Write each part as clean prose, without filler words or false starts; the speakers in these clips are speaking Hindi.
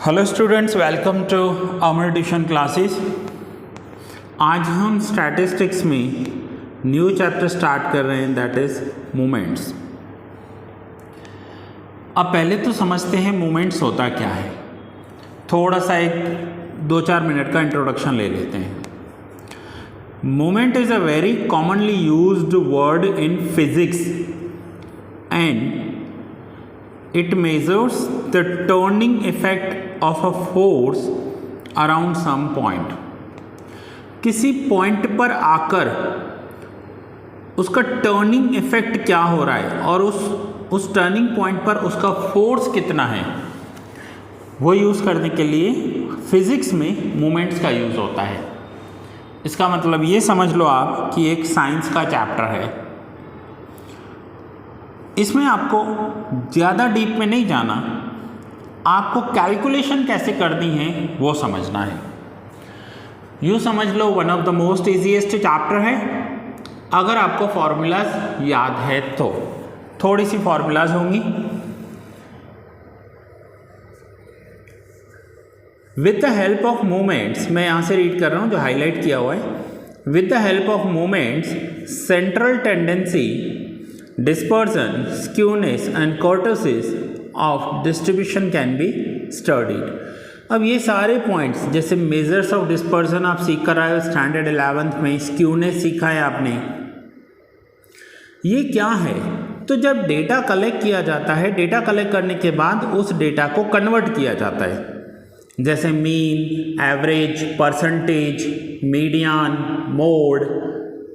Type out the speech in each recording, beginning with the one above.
Hello students, welcome to Amar tuition classes. आज हम स्टैटिस्टिक्स में न्यू चैप्टर स्टार्ट कर रहे हैं, दैट इज मोमेंट्स। अब पहले तो समझते हैं मोमेंट्स होता क्या है। थोड़ा सा एक 2-4 मिनट का इंट्रोडक्शन ले लेते हैं। Moment is a very commonly used word in physics and it measures the turning effect of a force around some point। किसी पॉइंट पर आकर उसका टर्निंग इफेक्ट क्या हो रहा है और उस टर्निंग पॉइंट पर उसका फोर्स कितना है, वो यूज़ करने के लिए फिजिक्स में मोमेंट्स का यूज़ होता है। इसका मतलब ये समझ लो आप कि एक साइंस का चैप्टर है। इसमें आपको ज़्यादा डीप में नहीं जाना, आपको कैलकुलेशन कैसे करनी है वो समझना है। यूँ समझ लो one of the most easiest chapter है। अगर आपको फॉर्मूलाज याद है तो थोड़ी सी फॉर्मूलाज होंगी। With the help of moments, मैं यहाँ से रीड कर रहा हूँ जो हाईलाइट किया हुआ है। With the help of moments central tendency, dispersion, skewness and kurtosis of distribution can be studied। अब ये सारे पॉइंट्स जैसे मेजर्स ऑफ डिस्पर्सन आप सीख कर आए हो स्टैंडर्ड 11th में, स्क्यूनेस सीखा है आपने। ये क्या है? तो जब डेटा कलेक्ट किया जाता है, डेटा कलेक्ट करने के बाद उस डेटा को कन्वर्ट किया जाता है, जैसे mean, average, percentage, median, mode,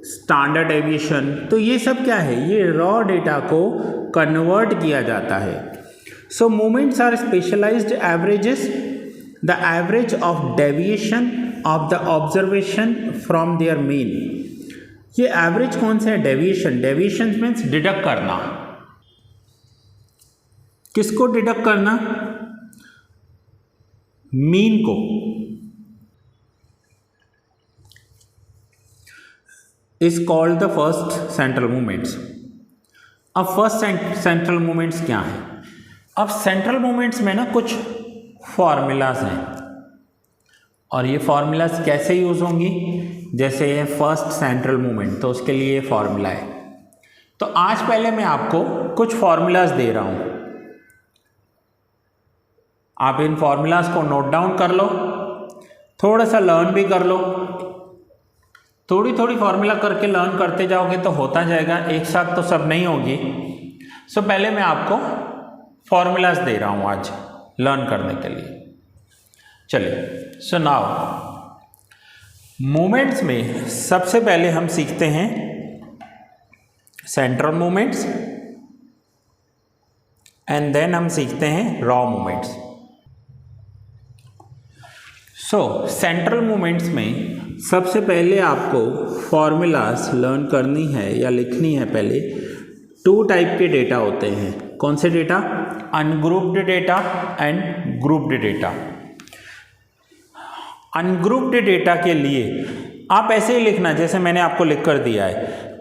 standard deviation. तो ये सब क्या है? ये रॉ डेटा को कन्वर्ट किया जाता है। So moments are specialised averages, the average of deviation of the observation from their mean. ये एवरेज कौन से है? डेविएशन। डेविएशन मीन्स डिडक्ट करना। किसको डिडक्ट करना? मीन को। Is called the first central movements. अब फर्स्ट सेंट्रल मूवमेंट्स क्या है? अब सेंट्रल मूवमेंट्स में ना कुछ फॉर्मूलाज हैं और ये फॉर्मूलाज कैसे यूज होंगी? जैसे ये फर्स्ट सेंट्रल मूवमेंट, तो उसके लिए ये फॉर्मूला है। तो आज पहले मैं आपको कुछ फॉर्मूलाज दे रहा हूं, आप इन फॉर्मूलाज को नोट डाउन कर लो, थोड़ा सा लर्न भी कर लो। थोड़ी थोड़ी फार्मूला करके लर्न करते जाओगे तो होता जाएगा, एक साथ तो सब नहीं होगी। सो पहले मैं आपको फॉर्मूलाज दे रहा हूँ आज लर्न करने के लिए। चलिए, सो नाउ मोमेंट्स में सबसे पहले हम सीखते हैं सेंट्रल मोमेंट्स एंड देन हम सीखते हैं रॉ मोमेंट्स। सो सेंट्रल मूवमेंट्स में सबसे पहले आपको फॉर्मूलाज लर्न करनी है या लिखनी है। पहले 2 टाइप के डेटा होते हैं। कौन से data? Ungrouped data and grouped data. Ungrouped data के लिए आप ऐसे ही लिखना जैसे मैंने आपको लिख कर दिया है।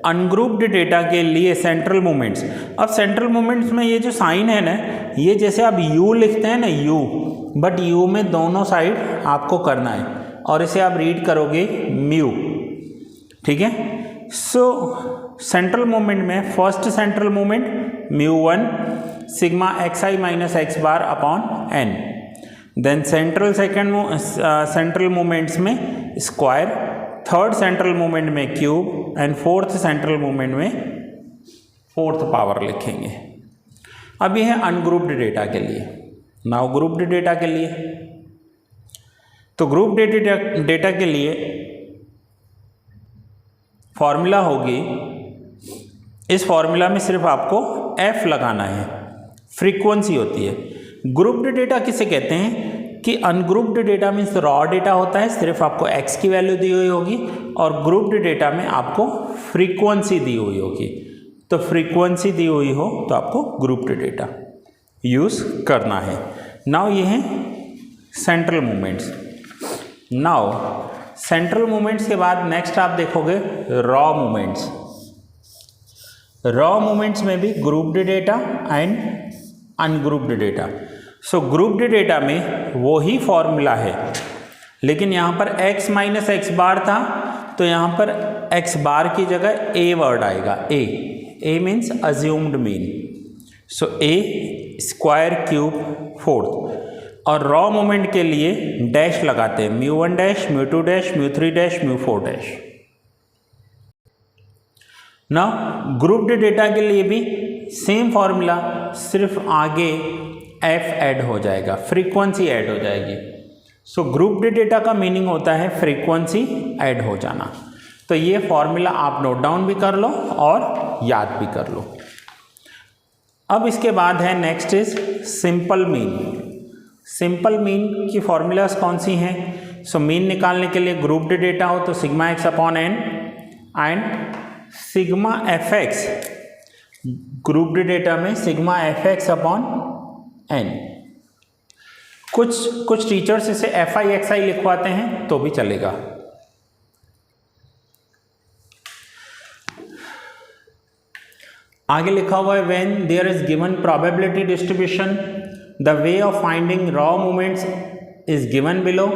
अनग्रुप्ड डेटा के लिए सेंट्रल मूवमेंट्स। अब सेंट्रल मूवमेंट्स में ये जो साइन है ना, ये जैसे आप यू लिखते हैं ना, यू, बट यू में दोनों साइड आपको करना है और इसे आप रीड करोगे म्यू। ठीक है? सो सेंट्रल मूवमेंट में first central movement μ1 sigma xi minus x bar upon n। Then central movements में स्क्वायर, थर्ड सेंट्रल मूवमेंट में cube and fourth central movement में फोर्थ पावर लिखेंगे। अब यह है अनग्रुप्ड डेटा के लिए। नाउ ग्रुप्ड डेटा के लिए, तो ग्रुप डेटा के लिए फॉर्मूला होगी, इस फॉर्मूला में सिर्फ आपको f लगाना है, फ्रीक्वेंसी होती है। ग्रुप्ड डेटा किसे कहते हैं? कि ungrouped data means raw data होता है, सिर्फ आपको x की वैल्यू दी हुई होगी, और ग्रुप्ड डेटा में आपको फ्रीक्वेंसी दी हुई होगी। तो फ्रीक्वेंसी दी हुई हो तो आपको ग्रुप्ड डेटा यूज़ करना है। नाउ ये है central movements. Now central movements के बाद नेक्स्ट आप देखोगे रॉ मूवमेंट्स। रॉ मूवमेंट्स में भी grouped data and ungrouped data. So group D data में वो ही फॉर्मूला है, लेकिन यहाँ पर x माइनस एक्स बार था, तो यहाँ पर x बार की जगह a वर्ड आएगा। a means assumed mean, so a square cube fourth. और रॉ मोमेंट के लिए डैश लगाते हैं, μ1 डैश, μ2 डैश, μ3 डैश, μ4 डैश। ना ग्रुप डी डेटा के लिए भी सेम फॉर्मूला, सिर्फ आगे f ऐड हो जाएगा, फ्रीक्वेंसी ऐड हो जाएगी। सो ग्रुप डी डेटा का मीनिंग होता है फ्रीक्वेंसी ऐड हो जाना। तो ये फॉर्मूला आप नोट डाउन भी कर लो और याद भी कर लो। अब इसके बाद है next is simple mean. Simple mean की फॉर्मूलाज कौन सी हैं? सो मीन निकालने के लिए ग्रुप डी डेटा हो तो sigma x upon n and sigma f x, grouped data में sigma f x upon n. कुछ टीचर्स इसे एफ आई एक्स आई लिखवाते हैं तो भी चलेगा। आगे लिखा हुआ है when there is given probability distribution the way of finding raw moments is given below,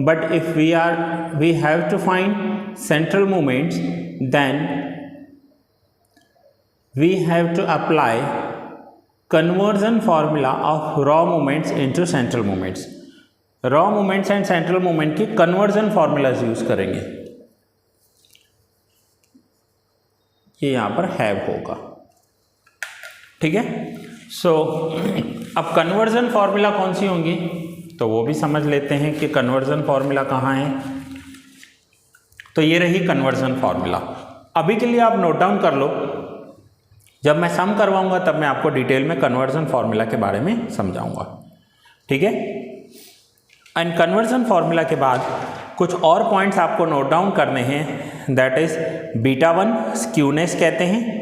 but if we have to find central moments then we have to apply conversion formula of raw moments into central moments. Raw moments and central moment की कन्वर्जन फॉर्मूलाज यूज करेंगे। ये यहां पर हैव होगा, ठीक है। सो अब कन्वर्जन फॉर्मूला कौन सी होंगी तो वो भी समझ लेते हैं कि कन्वर्जन फॉर्मूला कहाँ है। तो ये रही कन्वर्जन फॉर्मूला। अभी के लिए आप नोट डाउन कर लो, जब मैं सम करवाऊंगा तब मैं आपको डिटेल में कन्वर्जन फॉर्मूला के बारे में समझाऊंगा, ठीक है। एंड कन्वर्जन फॉर्मूला के बाद कुछ और पॉइंट्स आपको नोट डाउन करने हैं, दैट इज बीटा 1 स्क्यूनेस कहते हैं,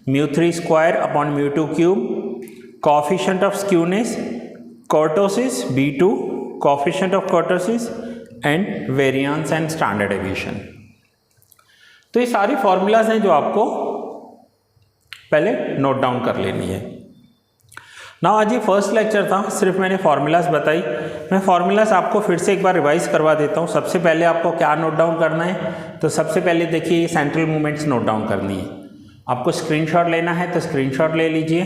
μ3 square upon μ2 cube, coefficient of skewness, kurtosis B2, coefficient of kurtosis and variance and standard deviation. तो ये सारी फॉर्मूलाज हैं जो आपको पहले नोट डाउन कर लेनी है। ना आज ये फर्स्ट लेक्चर था, सिर्फ मैंने फार्मूलाज बताई। मैं फार्मूलाज आपको फिर से एक बार रिवाइज करवा देता हूँ। सबसे पहले आपको क्या नोट डाउन करना है, तो सबसे पहले देखिए सेंट्रल मूवमेंट्स नोट डाउन करनी है। आपको स्क्रीनशॉट लेना है तो स्क्रीनशॉट ले लीजिए।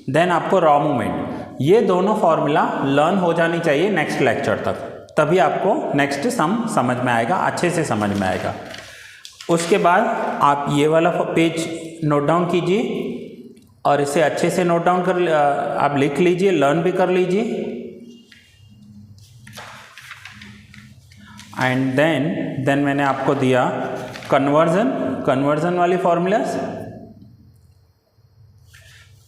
देन आपको रॉ मूवमेंट, ये दोनों फॉर्मूला लर्न हो जानी चाहिए नेक्स्ट लेक्चर तक, तभी आपको नेक्स्ट सम समझ में आएगा, अच्छे से समझ में आएगा। उसके बाद आप ये वाला पेज नोट डाउन कीजिए और इसे अच्छे से नोट डाउन कर आप लिख लीजिए, लर्न भी कर लीजिए। एंड देन मैंने आपको दिया कन्वर्जन वाली फॉर्मूलाज,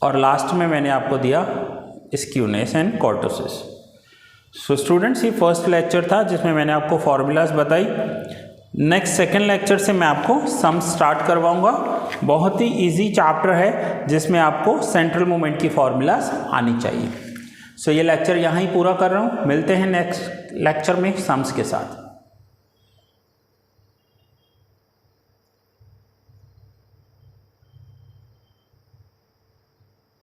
और लास्ट में मैंने आपको दिया skewness and kurtosis. So students, ये फर्स्ट लेक्चर था जिसमें मैंने आपको फॉर्मूलाज बताई। नेक्स्ट सेकेंड लेक्चर से मैं आपको सम स्टार्ट करवाऊंगा। बहुत ही इजी चैप्टर है जिसमें आपको सेंट्रल मूवमेंट की फॉर्मूलाज आनी चाहिए। सो ये लेक्चर यहाँ ही पूरा कर रहा हूँ। मिलते हैं नेक्स्ट लेक्चर में सम्स के साथ।